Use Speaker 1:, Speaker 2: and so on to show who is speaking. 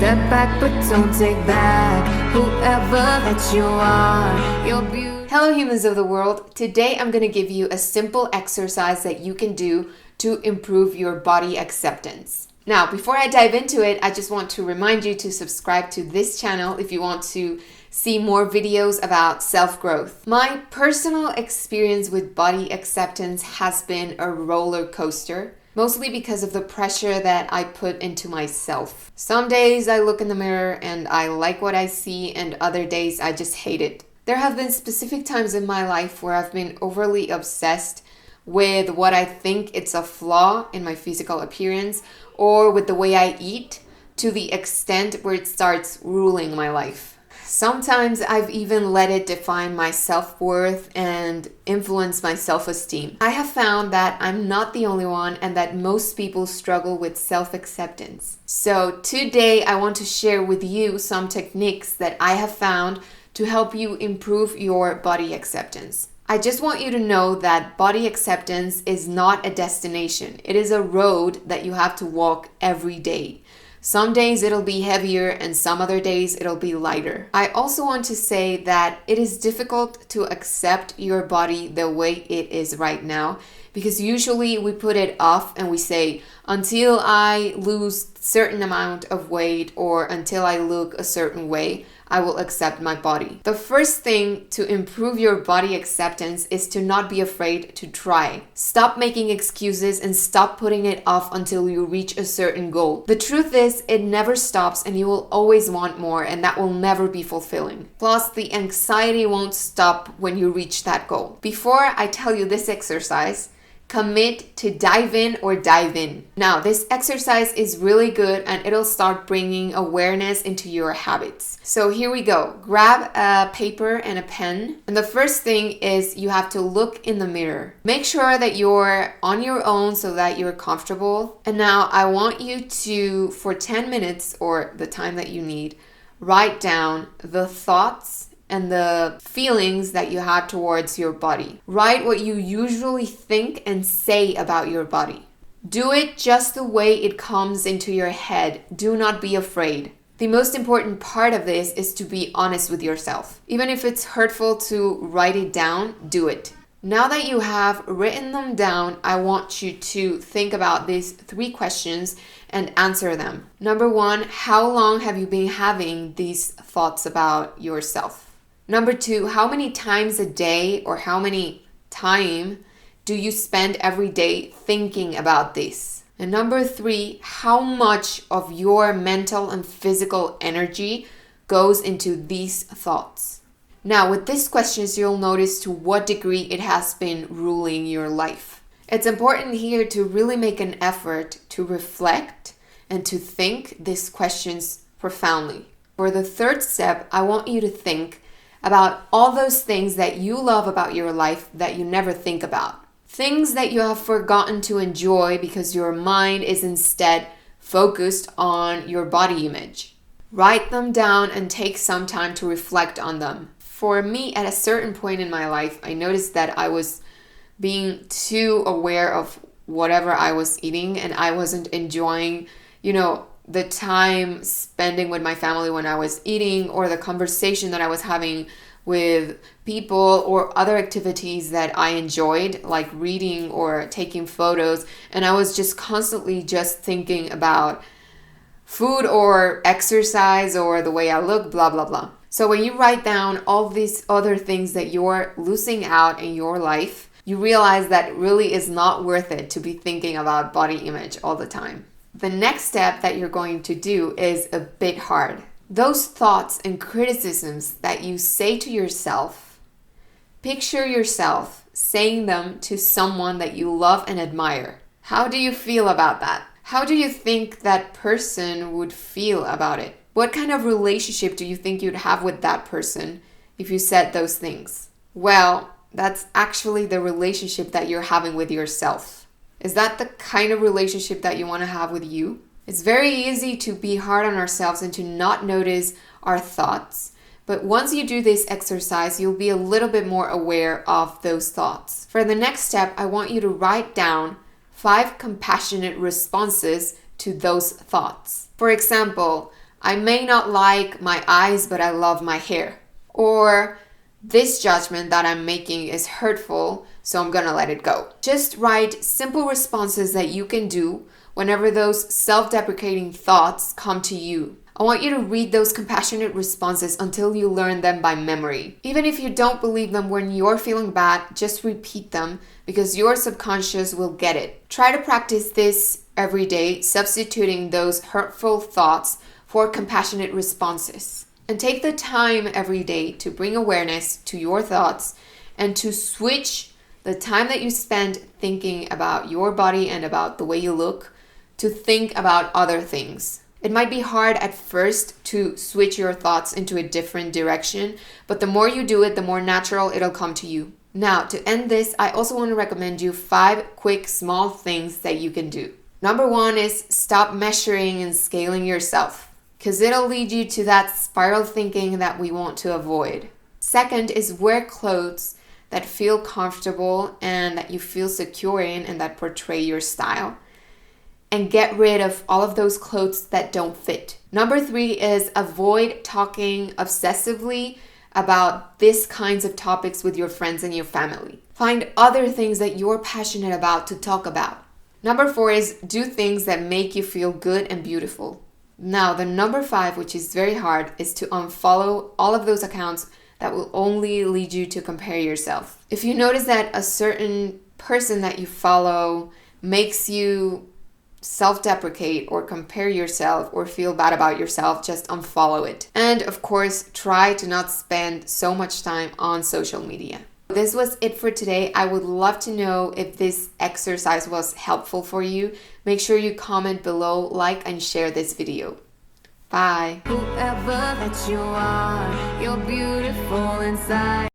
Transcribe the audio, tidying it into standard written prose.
Speaker 1: Step back, but don't take back whoever that you are. You're beautiful.
Speaker 2: Hello humans of the world. Today I'm going to give you a simple exercise that you can do to improve your body acceptance. Now, before I dive into it, I just want to remind you to subscribe to this channel if you want to see more videos about self-growth. My personal experience with body acceptance has been a roller coaster, mostly because of the pressure that I put into myself. Some days I look in the mirror and I like what I see, and other days I just hate it. There have been specific times in my life where I've been overly obsessed with what I think it's a flaw in my physical appearance or with the way I eat, to the extent where it starts ruling my life. Sometimes I've even let it define my self-worth and influence my self-esteem. I have found that I'm not the only one and that most people struggle with self-acceptance. So today I want to share with you some techniques that I have found to help you improve your body acceptance. I just want you to know that body acceptance is not a destination. It is a road that you have to walk every day. Some days it'll be heavier and some other days it'll be lighter. I also want to say that it is difficult to accept your body the way it is right now, because usually we put it off and we say, until I lose certain amount of weight or until I look a certain way, I will accept my body. The first thing to improve your body acceptance is to not be afraid to try. Stop making excuses and stop putting it off until you reach a certain goal. The truth is, it never stops and you will always want more, and that will never be fulfilling. Plus, the anxiety won't stop when you reach that goal. Before I tell you this exercise, commit to dive in or dive in. Now, this exercise is really good and it'll start bringing awareness into your habits. So here we go. Grab a paper and a pen. And the first thing is you have to look in the mirror. Make sure that you're on your own so that you're comfortable. And now I want you to, for 10 minutes or the time that you need, write down the thoughts and the feelings that you have towards your body. Write what you usually think and say about your body. Do it just the way it comes into your head. Do not be afraid. The most important part of this is to be honest with yourself. Even if it's hurtful to write it down, do it. Now that you have written them down, I want you to think about these 3 questions and answer them. Number 1, how long have you been having these thoughts about yourself? Number 2, how many times a day or how many time do you spend every day thinking about this? And number 3, how much of your mental and physical energy goes into these thoughts? Now, with these questions, you'll notice to what degree it has been ruling your life. It's important here to really make an effort to reflect and to think these questions profoundly. For the third step, I want you to think about all those things that you love about your life that you never think about. Things that you have forgotten to enjoy because your mind is instead focused on your body image. Write them down and take some time to reflect on them. For me, at a certain point in my life, I noticed that I was being too aware of whatever I was eating and I wasn't enjoying, the time spending with my family when I was eating, or the conversation that I was having with people, or other activities that I enjoyed, like reading or taking photos. And I was just constantly just thinking about food or exercise or the way I look, blah, blah, blah. So when you write down all these other things that you're losing out in your life, you realize that it really is not worth it to be thinking about body image all the time. The next step that you're going to do is a bit hard. Those thoughts and criticisms that you say to yourself, picture yourself saying them to someone that you love and admire. How do you feel about that? How do you think that person would feel about it? What kind of relationship do you think you'd have with that person if you said those things? Well, that's actually the relationship that you're having with yourself. Is that the kind of relationship that you want to have with you? It's very easy to be hard on ourselves and to not notice our thoughts. But once you do this exercise, you'll be a little bit more aware of those thoughts. For the next step, I want you to write down 5 compassionate responses to those thoughts. For example, I may not like my eyes, but I love my hair. Or this judgment that I'm making is hurtful, so I'm gonna let it go. Just write simple responses that you can do whenever those self-deprecating thoughts come to you. I want you to read those compassionate responses until you learn them by memory. Even if you don't believe them when you're feeling bad, just repeat them because your subconscious will get it. Try to practice this every day, substituting those hurtful thoughts for compassionate responses. And take the time every day to bring awareness to your thoughts and to switch the time that you spend thinking about your body and about the way you look to think about other things. It might be hard at first to switch your thoughts into a different direction, but the more you do it, the more natural it'll come to you. Now, to end this, I also want to recommend you 5 quick small things that you can do. Number 1 is stop measuring and scaling yourself, because it'll lead you to that spiral thinking that we want to avoid. Second is wear clothes that feel comfortable and that you feel secure in and that portray your style. And get rid of all of those clothes that don't fit. Number 3 is avoid talking obsessively about these kinds of topics with your friends and your family. Find other things that you're passionate about to talk about. Number 4 is do things that make you feel good and beautiful. Now, the number 5, which is very hard, is to unfollow all of those accounts that will only lead you to compare yourself. If you notice that a certain person that you follow makes you self-deprecate or compare yourself or feel bad about yourself, just unfollow it. And of course, try to not spend so much time on social media. This was it for today. I would love to know if this exercise was helpful for you. Make sure you comment below, like, and share this video. Bye.
Speaker 1: Whoever that you are, you're beautiful inside.